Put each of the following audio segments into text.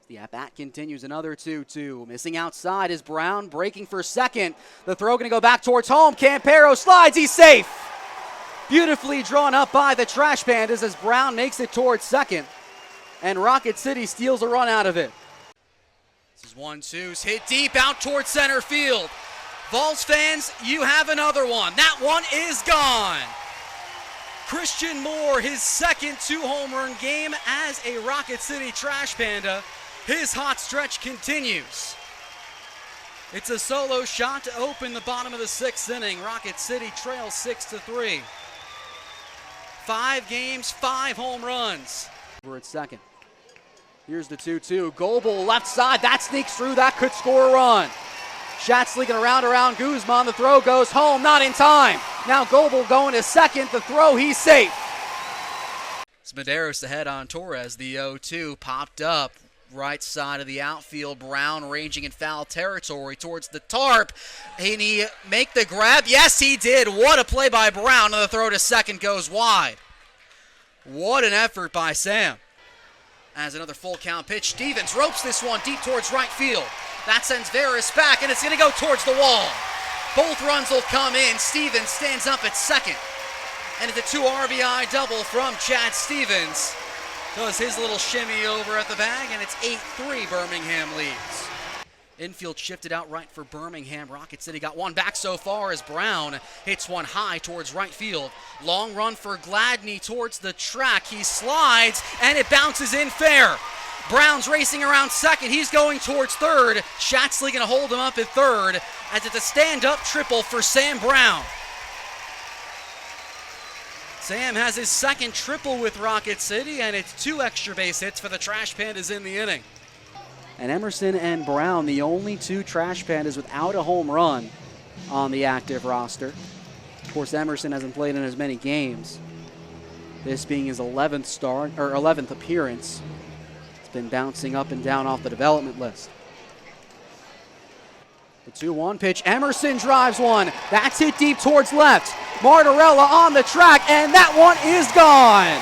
The at-bat continues, another 2-2. Missing outside is Brown, breaking for second. The throw going to go back towards home. Campero slides, he's safe. Beautifully drawn up by the Trash Pandas as Brown makes it towards second. And Rocket City steals a run out of it. This is 1-2's hit deep out towards center field. Vols fans, you have another one. That one is gone. Christian Moore, his second 2-home run game as a Rocket City Trash Panda. His hot stretch continues. It's a solo shot to open the bottom of the 6th inning. Rocket City trails 6-3. 5 games, 5 home runs. We're at second. Here's the 2-2. Goebel left side. That sneaks through. That could score a run. Schatz leaking around Guzman. The throw goes home. Not in time. Now Goebel going to second. The throw, he's safe. It's Medeiros ahead on Torres. The 0-2 popped up. Right side of the outfield. Brown ranging in foul territory towards the tarp. And he make the grab? Yes, he did. What a play by Brown. And the throw to second goes wide. What an effort by Sam. As another full count pitch. Stevens ropes this one deep towards right field. That sends Veras back, and it's going to go towards the wall. Both runs will come in. Stevens stands up at second. And it's a 2 RBI double from Chad Stevens. Does his little shimmy over at the bag, and it's 8-3 Birmingham leads. Infield shifted out right for Birmingham. Rocket City got one back so far as Brown hits one high towards right field. Long run for Gladney towards the track. He slides, and it bounces in fair. Brown's racing around second. He's going towards third. Schatzley going to hold him up at third as it's a stand-up triple for Sam Brown. Sam has his second triple with Rocket City, and it's 2 extra base hits for the Trash Pandas in the inning. And Emerson and Brown, the only 2 Trash Pandas without a home run on the active roster. Of course, Emerson hasn't played in as many games. This being his 11th appearance. It's been bouncing up and down off the development list. The 2-1 pitch. Emerson drives one. That's hit deep towards left. Martorella on the track, and that one is gone.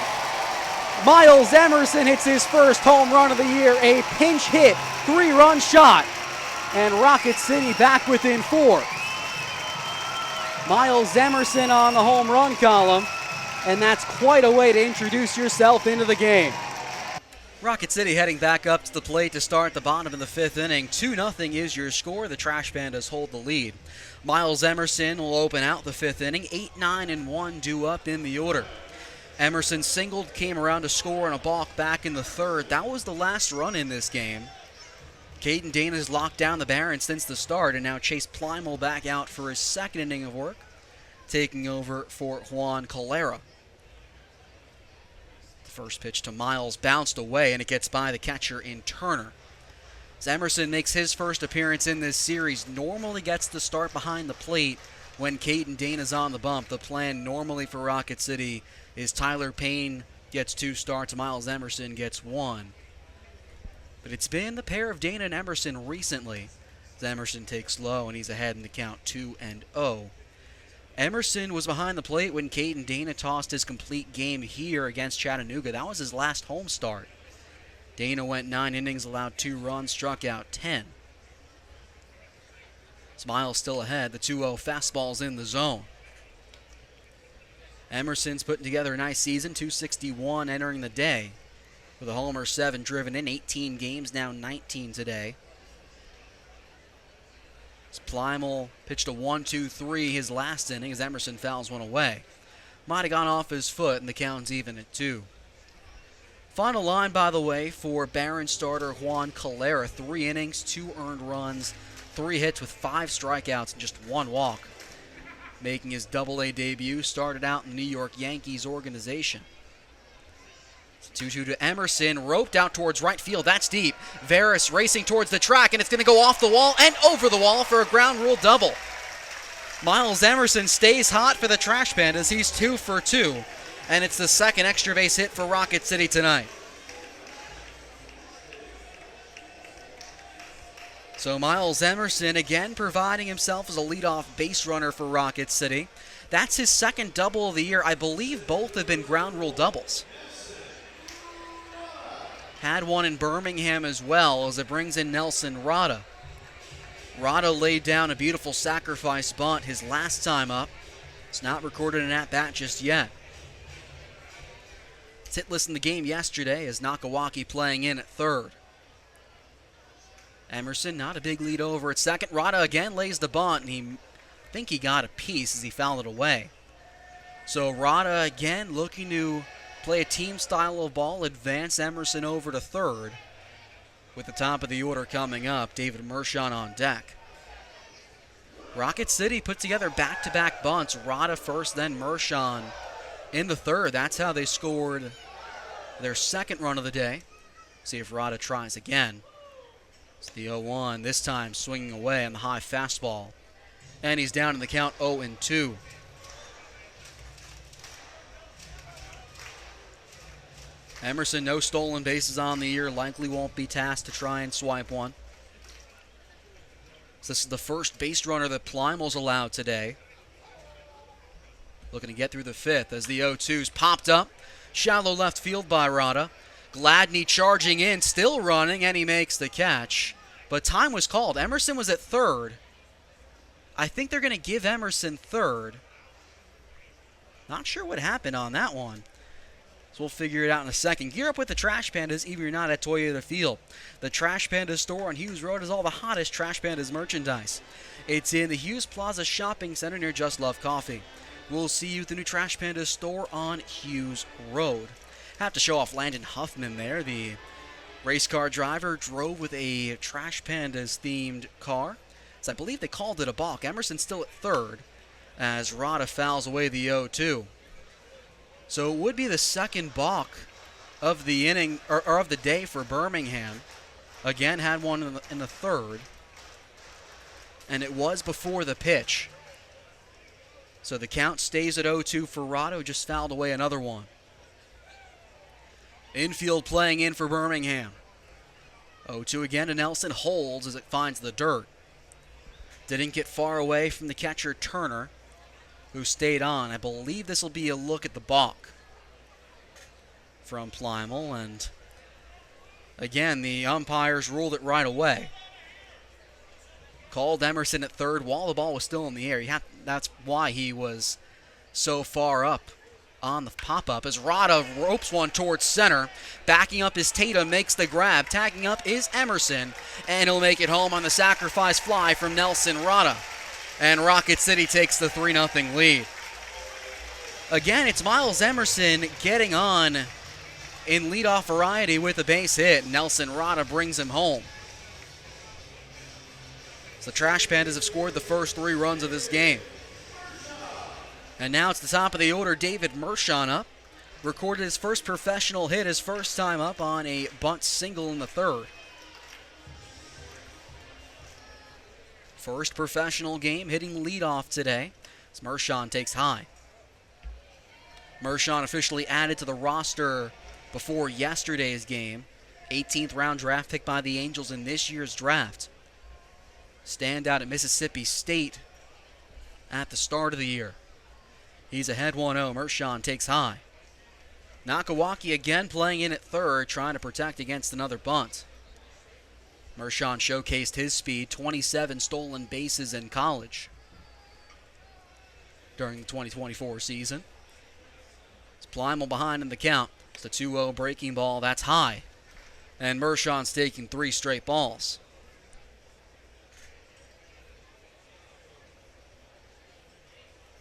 Miles Emerson hits his first home run of the year, a pinch hit, 3-run shot, and Rocket City back within 4. Miles Emerson on the home run column, and that's quite a way to introduce yourself into the game. Rocket City heading back up to the plate to start the bottom of the 5th inning. 2-0 is your score. The Trash Pandas hold the lead. Miles Emerson will open out the 5th inning. 8-9-1 due up in the order. Emerson singled, came around to score and a balk back in the 3rd. That was the last run in this game. Caden Dana has locked down the Barons since the start, and now Chase Plymel back out for his 2nd inning of work, taking over for Juan Calera. The first pitch to Miles bounced away, and it gets by the catcher in Turner. As Emerson makes his first appearance in this series, normally gets the start behind the plate when Caden Dana's on the bump. The plan normally for Rocket City is Tyler Payne gets 2 starts, Miles Emerson gets 1. But it's been the pair of Dana and Emerson recently. As Emerson takes low, and he's ahead in the count 2-0. Emerson was behind the plate when Caden Dana tossed his complete game here against Chattanooga. That was his last home start. Dana went 9 innings, allowed 2 runs, struck out 10. Miles still ahead. The 2-0 fastball's in the zone. Emerson's putting together a nice season, 261 entering the day. With a homer, 7 driven in, 18 games, now 19 today. Plymel pitched a 1-2-3 his last inning as Emerson fouls one away. Might have gone off his foot, and the count's even at 2. Final line, by the way, for Barron starter Juan Calera. 3 innings, 2 earned runs, 3 hits with 5 strikeouts and just 1 walk. Making his Double-A debut, started out in the New York Yankees organization. 2-2 to Emerson, roped out towards right field. That's deep. Veras racing towards the track, and it's going to go off the wall and over the wall for a ground rule double. Miles Emerson stays hot for the Trash Pandas. He's 2 for 2, and it's the 2nd extra base hit for Rocket City tonight. So Miles Emerson again providing himself as a leadoff base runner for Rocket City. That's his 2nd double of the year. I believe both have been ground rule doubles. had one in Birmingham as well, as it brings in Nelson Rada. Rada laid down a beautiful sacrifice bunt his last time up. It's not recorded an at-bat just yet. It's hitless in the game yesterday as Nakawaki playing in at third. Emerson, not a big lead over at second. Rada again lays the bunt, and I think he got a piece as he fouled it away. So Rada again looking to play a team style of ball, advance Emerson over to third. With the top of the order coming up, David Mershon on deck. Rocket City put together back-to-back bunts. Rada first, then Mershon in the third. That's how they scored their second run of the day. See if Rada tries again. It's the 0-1, this time swinging away on the high fastball. And he's down in the count 0-2. Emerson, no stolen bases on the year. Likely won't be tasked to try and swipe one. So this is the first base runner that Plymal's allowed today. Looking to get through the fifth as the 0-2's popped up. Shallow left field by Rada. Gladney charging in, still running, and he makes the catch. But time was called. Emerson was at third. I think they're going to give Emerson third. Not sure what happened on that one. So we'll figure it out in a second. Gear up with the Trash Pandas, even if you're not at Toyota Field. The Trash Pandas store on Hughes Road is all the hottest Trash Pandas merchandise. It's in the Hughes Plaza Shopping Center near Just Love Coffee. We'll see you at the new Trash Pandas store on Hughes Road. Have to show off Landon Huffman there. The race car driver drove with a Trash Pandas themed car. So I believe they called it a balk. Emerson's still at third as Rada fouls away the 0-2. So it would be the second balk of the inning or of the day for Birmingham. Again, had one in the third. And it was before the pitch. So the count stays at 0-2 for Rada, who just fouled away another one. Infield playing in for Birmingham. 0-2 again to Nelson. Holds as it finds the dirt. Didn't get far away from the catcher Turner, who stayed on. I believe this will be a look at the balk from Plymal. And again, the umpires ruled it right away. Called Emerson at third while the ball was still in the air. That's why he was so far up on the pop-up. As Rada ropes one towards center. Backing up is Tatum, makes the grab. Tagging up is Emerson, and he'll make it home on the sacrifice fly from Nelson Rada. And Rocket City takes the 3-0 lead. Again, it's Miles Emerson getting on in leadoff variety with a base hit. Nelson Rada brings him home. So the Trash Pandas have scored the first 3 runs of this game. And now it's the top of the order. David Mershon up. Recorded his first professional hit, his first time up on a bunt single in the third. First professional game, hitting leadoff today as Mershon takes high. Mershon officially added to the roster before yesterday's game. 18th round draft pick by the Angels in this year's draft. Standout at Mississippi State at the start of the year. He's ahead 1-0. Mershon takes high. Nakawaki again playing in at third, trying to protect against another bunt. Mershon showcased his speed, 27 stolen bases in college during the 2024 season. It's Plymal behind in the count. It's a 2-0 breaking ball. That's high. And Mershon's taking 3 straight balls.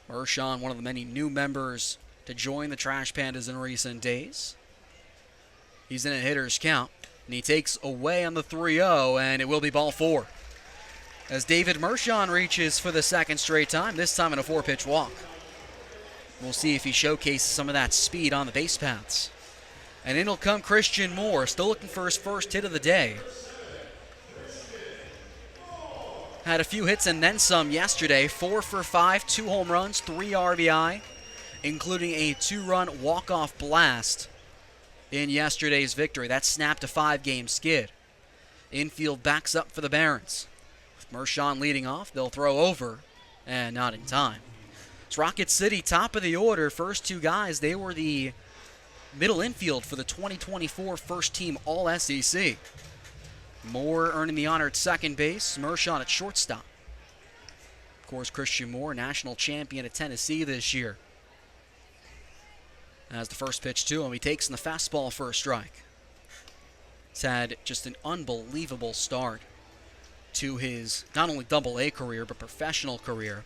Mershon, one of the many new members to join the Trash Pandas in recent days. He's in a hitter's count, and he takes away on the 3-0, and it will be ball 4. As David Mershon reaches for the second straight time, this time in a 4-pitch walk. We'll see if he showcases some of that speed on the base paths. And in will come Christian Moore, still looking for his first hit of the day. Had a few hits and then some yesterday. 4 for 5, 2 home runs, 3 RBI, including a 2-run walk-off blast in yesterday's victory. That snapped a 5-game skid. Infield backs up for the Barons. With Mershon leading off, they'll throw over, and not in time. It's Rocket City, top of the order. First 2 guys, they were the middle infield for the 2024 first team All-SEC. Moore earning the honor at second base, Mershon at shortstop. Of course, Christian Moore, national champion at Tennessee this year. As the first pitch to him, he takes in the fastball for a strike. He's had just an unbelievable start to his not only Double-A career, but professional career.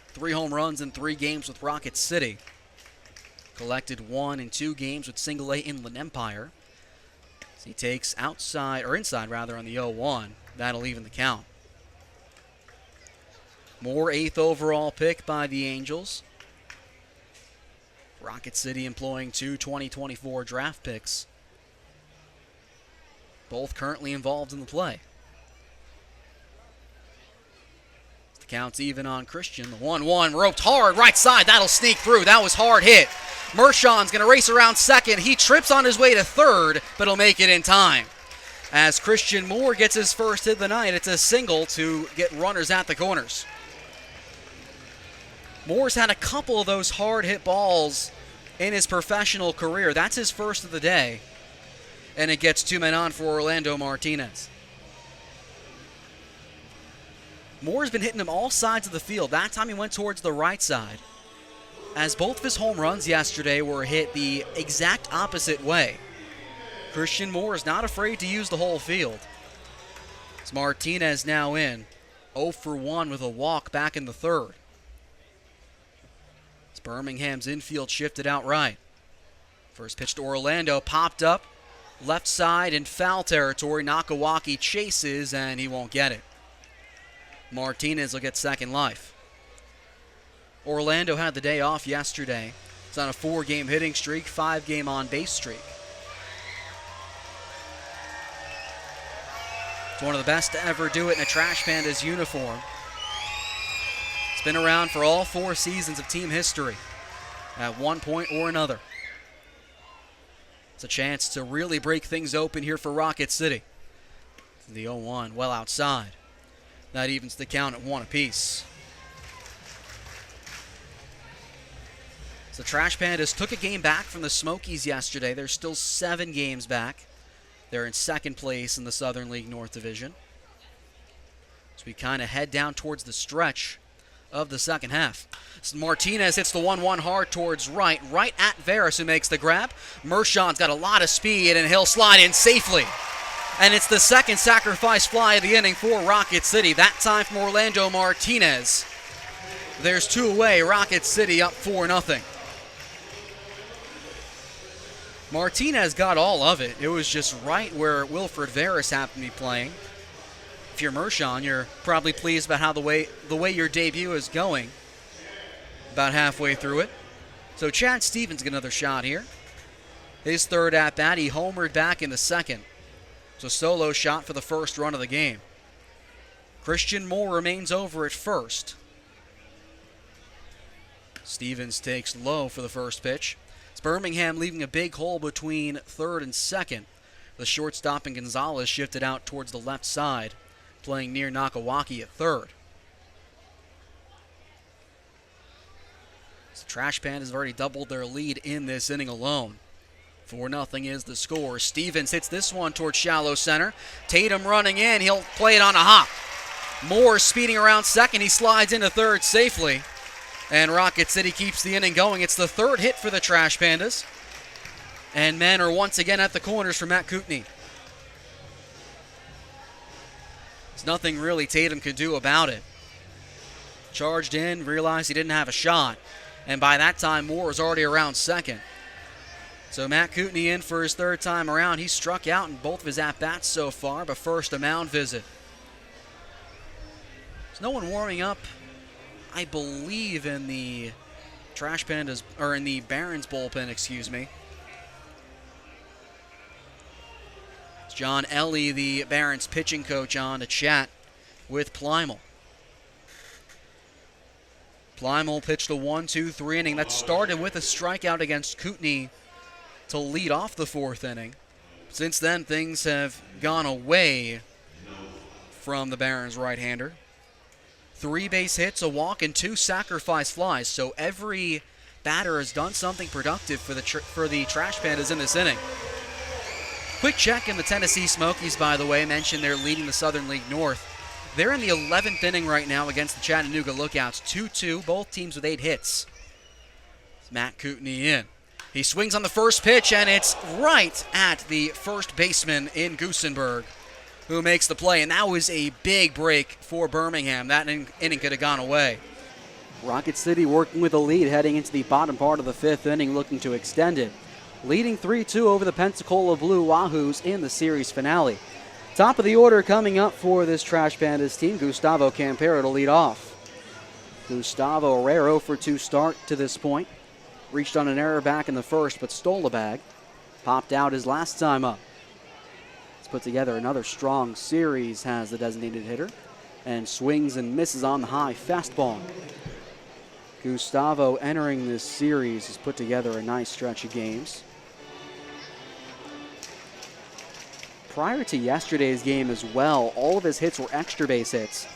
3 home runs in 3 games with Rocket City. Collected 1 in 2 games with Single-A Inland Empire. So he takes inside on the 0-1. That'll even the count. Moore, 8th overall pick by the Angels. Rocket City employing 2 2024 draft picks. Both currently involved in the play. The count's even on Christian. The 1-1 roped hard, right side. That'll sneak through. That was hard hit. Mershon's going to race around second. He trips on his way to third, but he'll make it in time. As Christian Moore gets his first hit of the night, it's a single to get runners at the corners. Moore's had a couple of those hard hit balls in his professional career. That's his first of the day. And it gets 2 men on for Orlando Martinez. Moore's been hitting him all sides of the field. That time he went towards the right side, as both of his home runs yesterday were hit the exact opposite way. Christian Moore is not afraid to use the whole field. As Martinez now in, 0 for 1 with a walk back in the third. As Birmingham's infield shifted out right. First pitch to Orlando, popped up, left side in foul territory. Nakawaki chases, and he won't get it. Martinez will get second life. Orlando had the day off yesterday. It's on a 4-game hitting streak, 5-game on-base streak. It's one of the best to ever do it in a Trash Pandas uniform. It's been around for all 4 seasons of team history at one point or another. It's a chance to really break things open here for Rocket City. The 0-1 well outside. That evens the count at 1 apiece. So the Trash Pandas took a game back from the Smokies yesterday. They're still 7 games back. They're in second place in the Southern League North Division. So we kind of head down towards the stretch of the second half. So Martinez hits the 1-1 hard towards right at Veras, who makes the grab. Mershon's got a lot of speed, and he'll slide in safely. And it's the second sacrifice fly of the inning for Rocket City, that time from Orlando Martinez. There's 2 away, Rocket City up 4-0. Martinez got all of it. It was just right where Wilfred Veras happened to be playing. If you're Mershon, you're probably pleased about how the way your debut is going. About halfway through it. So Chad Stevens get another shot here. His third at-bat, he homered back in the second. It's a solo shot for the first run of the game. Christian Moore remains over at first. Stevens takes low for the first pitch. It's Birmingham leaving a big hole between third and second. The shortstop and Gonzalez shifted out towards the left side, playing near Nakawaki at third. So Trash Pandas have already doubled their lead in this inning alone. 4-0 is the score. Stevens hits this one towards shallow center. Tatum running in. He'll play it on a hop. Moore speeding around second. He slides into third safely. And Rocket City keeps the inning going. It's the third hit for the Trash Pandas. And men are once again at the corners for Matt Kootenai. There's nothing really Tatum could do about it. Charged in, realized he didn't have a shot. And by that time, Moore was already around second. So Matt Kootenai in for his third time around. He struck out in both of his at-bats so far, but first a mound visit. There's no one warming up, I believe, in the Trash Pandas, or in the Barons bullpen, excuse me. It's John Ellie, the Barons pitching coach, on to chat with Plymel. Plymel pitched a 1-2-3 inning that started with a strikeout against Kootenai to lead off the fourth inning. Since then, things have gone away from the Barons right-hander. 3 base hits, a walk, and 2 sacrifice flies. So every batter has done something productive for the Trash Pandas in this inning. Quick check in the Tennessee Smokies, by the way. Mentioned they're leading the Southern League North. They're in the 11th inning right now against the Chattanooga Lookouts. 2-2, both teams with 8 hits. It's Matt Kootenai in. He swings on the first pitch, and it's right at the first baseman in Goosenberg, who makes the play. And that was a big break for Birmingham. That inning could have gone away. Rocket City working with a lead heading into the bottom part of the 5th inning, looking to extend it. Leading 3-2 over the Pensacola Blue Wahoos in the series finale. Top of the order coming up for this Trash Pandas team, Gustavo Campero to lead off. Gustavo, a rare 0-for-2 start to this point. Reached on an error back in the first, but stole the bag. Popped out his last time up. He's put together another strong series, has the designated hitter, and swings and misses on the high fastball. Gustavo entering this series has put together a nice stretch of games. Prior to yesterday's game as well, all of his hits were extra base hits.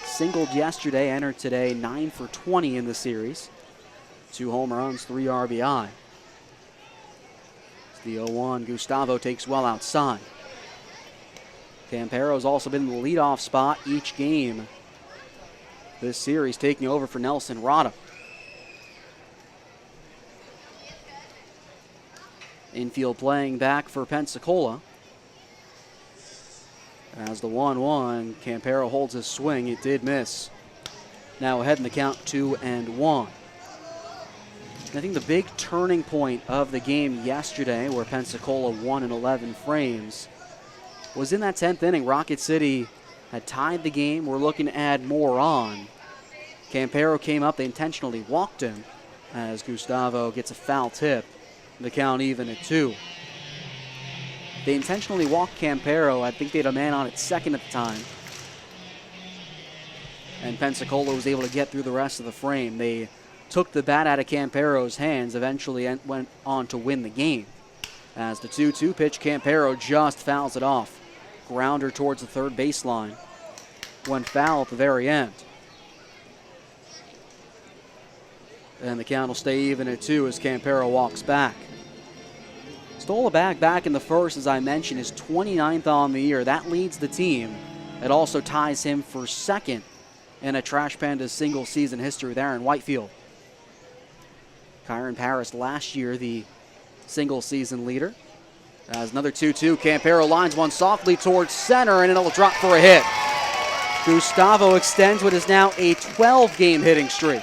Singled yesterday, entered today, 9 for 20 in the series. 2 home runs, 3 RBI. It's the 0-1. Gustavo takes well outside. Campero's also been in the leadoff spot each game this series, taking over for Nelson Rada. Infield playing back for Pensacola. As the 1-1, Campero holds his swing. It did miss. Now ahead in the count, 2-1. I think the big turning point of the game yesterday, where Pensacola won in 11 frames, was in that 10th inning. Rocket City had tied the game. We're looking to add more on. Campero came up. They intentionally walked him as Gustavo gets a foul tip. The count even at 2. They intentionally walked Campero. I think they had a man on at second at the time. And Pensacola was able to get through the rest of the frame. They took the bat out of Campero's hands, eventually went on to win the game. As the 2-2 pitch, Campero just fouls it off. Grounder towards the third baseline. Went foul at the very end. And the count will stay even at 2 as Campero walks back. Stole a bag back in the first, as I mentioned, his 29th on the year. That leads the team. It also ties him for second in a Trash Pandas single season history with Aaron Whitefield. Kyron Paris last year, the single season leader. As another 2-2, Campero lines one softly towards center, and it'll drop for a hit. Gustavo extends what is now a 12-game hitting streak.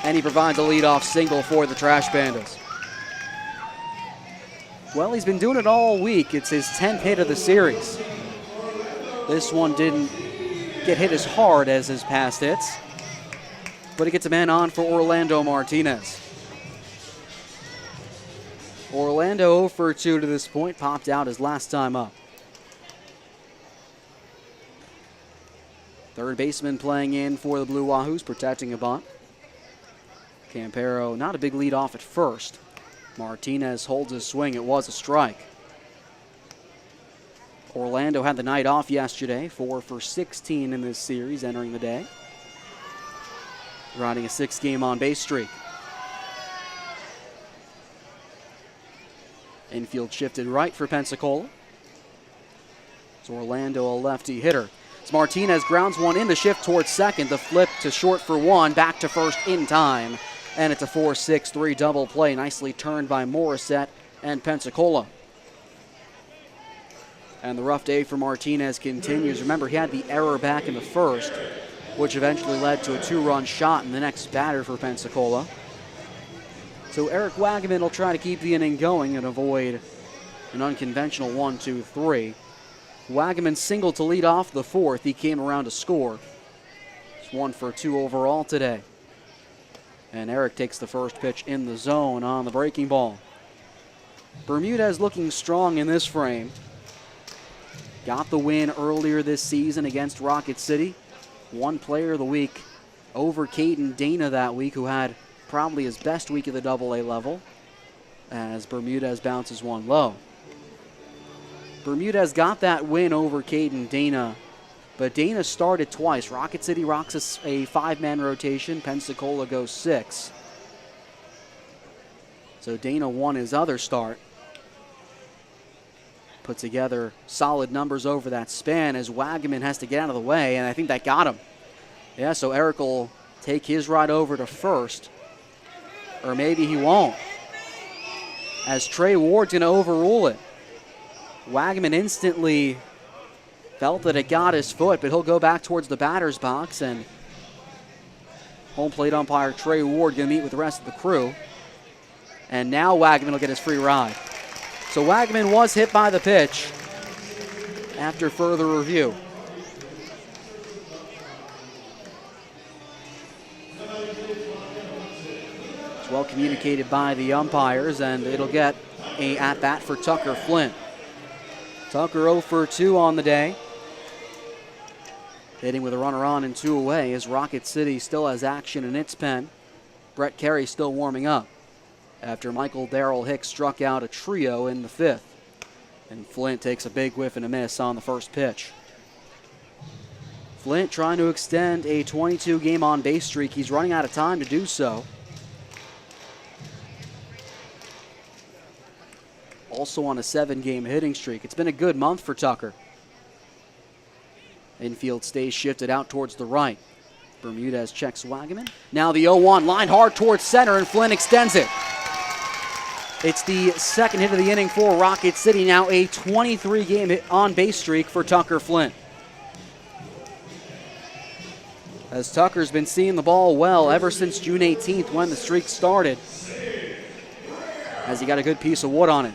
And he provides a leadoff single for the Trash Pandas. Well, he's been doing it all week. It's his 10th hit of the series. This one didn't get hit as hard as his past hits, but he gets a man on for Orlando Martinez. Orlando 0-for-2 to this point, popped out his last time up. Third baseman playing in for the Blue Wahoos, protecting a bunt. Campero, not a big lead off at first. Martinez holds his swing. It was a strike. Orlando had the night off yesterday, 4 for 16 in this series entering the day. Riding a 6-game on-base streak. Infield shifted right for Pensacola. It's Orlando, a lefty hitter. As Martinez grounds one in the shift towards second. The flip to short for 1, back to first in time. And it's a 4-6-3 double play, nicely turned by Morissette and Pensacola. And the rough day for Martinez continues. Remember, he had the error back in the first, which eventually led to a 2-run shot in the next batter for Pensacola. So Eric Wagaman will try to keep the inning going and avoid an unconventional 1-2-3. Wagaman singled to lead off the 4th. He came around to score. It's 1-for-2 overall today. And Eric takes the first pitch in the zone on the breaking ball. Bermudez looking strong in this frame. Got the win earlier this season against Rocket City. One player of the week over Caden Dana that week, who had probably his best week at the AA level, as Bermudez bounces one low. Bermudez got that win over Caden Dana, but Dana started twice. Rocket City rocks a 5-man rotation. Pensacola goes 6. So Dana won his other start. Put together solid numbers over that span as Wagaman has to get out of the way, and I think that got him. Yeah, so Eric will take his ride over to first, or maybe he won't, as Trey Ward's going to overrule it. Wagaman instantly felt that it got his foot, but he'll go back towards the batter's box, and home plate umpire Trey Ward going to meet with the rest of the crew. And now Wagaman will get his free ride. So Wagaman was hit by the pitch after further review. It's well communicated by the umpires, and it'll get a at-bat for Tucker Flint. Tucker 0 for 2 on the day. Hitting with a runner on and 2 away as Rocket City still has action in its pen. Brett Carey still warming up after Michael Darrell Hicks struck out a trio in the 5th. And Flint takes a big whiff and a miss on the first pitch. Flint trying to extend a 22-game on-base streak. He's running out of time to do so. Also on a 7-game hitting streak. It's been a good month for Tucker. Infield stays shifted out towards the right. Bermudez checks Wagaman. Now the 0-1 line hard towards center, and Flint extends it. It's the second hit of the inning for Rocket City. Now a 23-game on-base streak for Tucker Flint. As Tucker's been seeing the ball well ever since June 18th when the streak started, as he got a good piece of wood on it.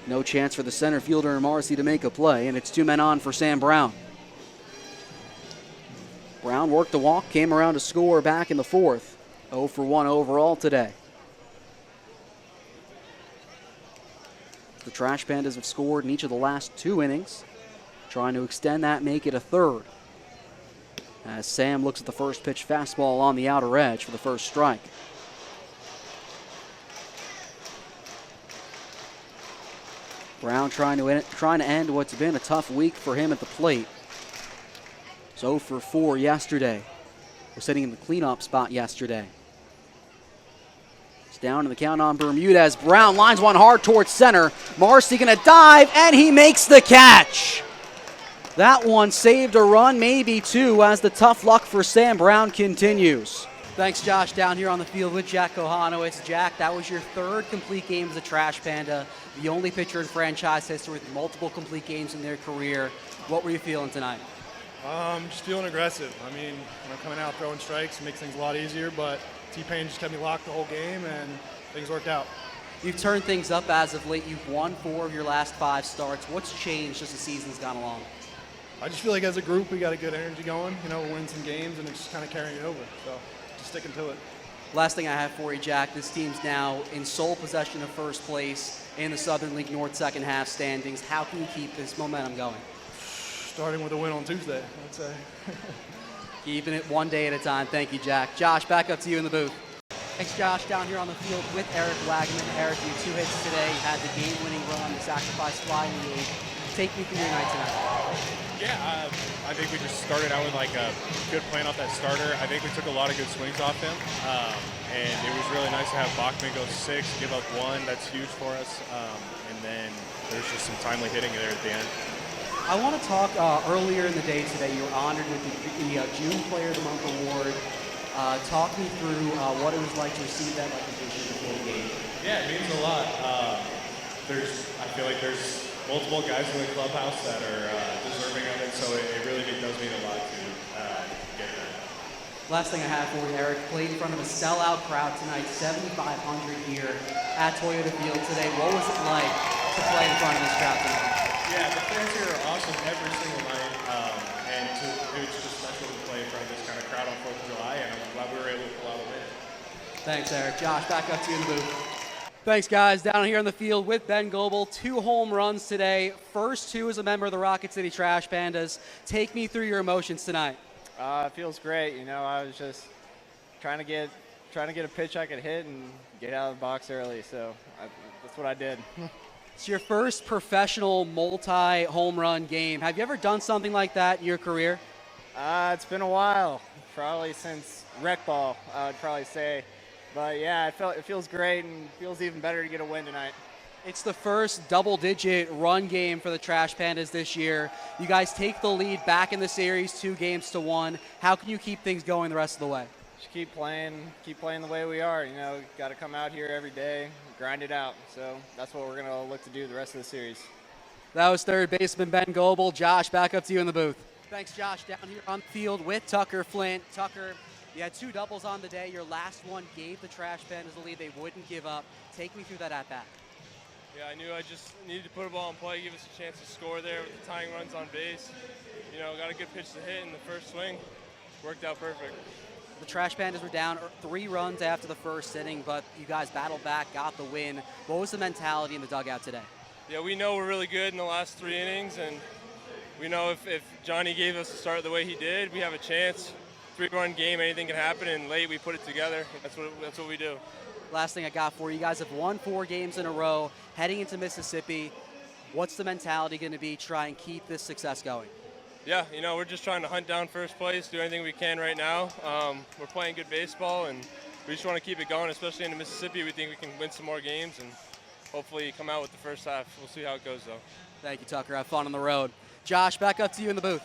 No chance for the center fielder Marcy to make a play, and it's 2 men on for Sam Brown. Brown worked the walk, came around to score back in the 4th. 0 for 1 overall today. The Trash Pandas have scored in each of the last 2 innings, trying to extend that, make it a 3rd. As Sam looks at the first pitch fastball on the outer edge for the first strike. Brown trying to end what's been a tough week for him at the plate. So 0 for 4 yesterday. Was sitting in the cleanup spot yesterday. It's down in the count on Bermudez. Brown lines one hard towards center. Marcy gonna dive, and he makes the catch. That one saved a run, maybe 2, as the tough luck for Sam Brown continues. Thanks, Josh, down here on the field with Jack Kohanowitz. Jack, that was your 3rd complete game as a Trash Panda, the only pitcher in franchise history with multiple complete games in their career. What were you feeling tonight? Just feeling aggressive. I mean, when I'm coming out throwing strikes, it makes things a lot easier, but T-Pain just kept me locked the whole game, and things worked out. You've turned things up as of late. You've won 4 of your last 5 starts. What's changed as the season's gone along? I just feel like as a group, we got a good energy going. You know, we're winning some games, and it's just kind of carrying it over. So just sticking to it. Last thing I have for you, Jack, this team's now in sole possession of first place in the Southern League North second half standings. How can you keep this momentum going? Starting with a win on Tuesday, I'd say. Keeping it one day at a time. Thank you, Jack. Josh, back up to you in the booth. Thanks, Josh, down here on the field with Eric Wagaman. Eric, you 2 hits today. You had the game-winning run, the sacrifice fly in the 8th. Take me through your night tonight. Yeah, I think we just started out with like a good plan off that starter. I think we took a lot of good swings off him, and it was really nice to have Bachman go 6, give up 1. That's huge for us. And then there's just some timely hitting there at the end. I want to talk earlier in the day today. You were honored with the June Player of the Month award. Talk me through what it was like to receive that recognition before the game. Yeah, it means a lot. I feel like there's multiple guys in the clubhouse that are deserving of it, so it really does mean a lot to get that. Last thing I have for you, Eric, played in front of a sellout crowd tonight, 7,500 here at Toyota Field today. What was it like to play in front of this crowd tonight? Yeah, the fans here are awesome every single night, and it's just special to play in front of this kind of crowd on 4th of July, and I'm glad we were able to pull out a win. Thanks, Eric. Josh, back up to you in the booth. Thanks, guys. Down here on the field with Ben Goebel. 2 home runs today. First 2 as a member of the Rocket City Trash Pandas. Take me through your emotions tonight. It feels great. You know, I was just trying to get a pitch I could hit and get out of the box early. So that's what I did. It's your first professional multi-home run game. Have you ever done something like that in your career? It's been a while. Probably since rec ball, I would probably say. But yeah, it feels great and feels even better to get a win tonight. It's the first double-digit run game for the Trash Pandas this year. You guys take the lead back in the series 2-1. How can you keep things going the rest of the way? Just keep playing the way we are. You know, got to come out here every day, grind it out. So that's what we're going to look to do the rest of the series. That was third baseman Ben Goebel. Josh, back up to you in the booth. Thanks, Josh. Down here on the field with Tucker Flint. Tucker, you had 2 doubles on the day. Your last one gave the Trash Pandas the lead they wouldn't give up. Take me through that at-bat. Yeah, I knew I just needed to put a ball in play, give us a chance to score there with the tying runs on base. You know, got a good pitch to hit in the first swing. Worked out perfect. The Trash Pandas were down 3 runs after the first inning, but you guys battled back, got the win. What was the mentality in the dugout today? Yeah, we know we're really good in the last 3 innings, and we know if Johnny gave us the start the way he did, we have a chance. 3-run game, anything can happen, and late we put it together. That's what we do. Last thing I got for you, guys have won 4 games in a row. Heading into Mississippi, what's the mentality going to be? Try and keep this success going. Yeah, you know, we're just trying to hunt down first place, do anything we can right now. We're playing good baseball, and we just want to keep it going, especially in Mississippi. We think we can win some more games and hopefully come out with the first half. We'll see how it goes, though. Thank you, Tucker. Have fun on the road. Josh, back up to you in the booth.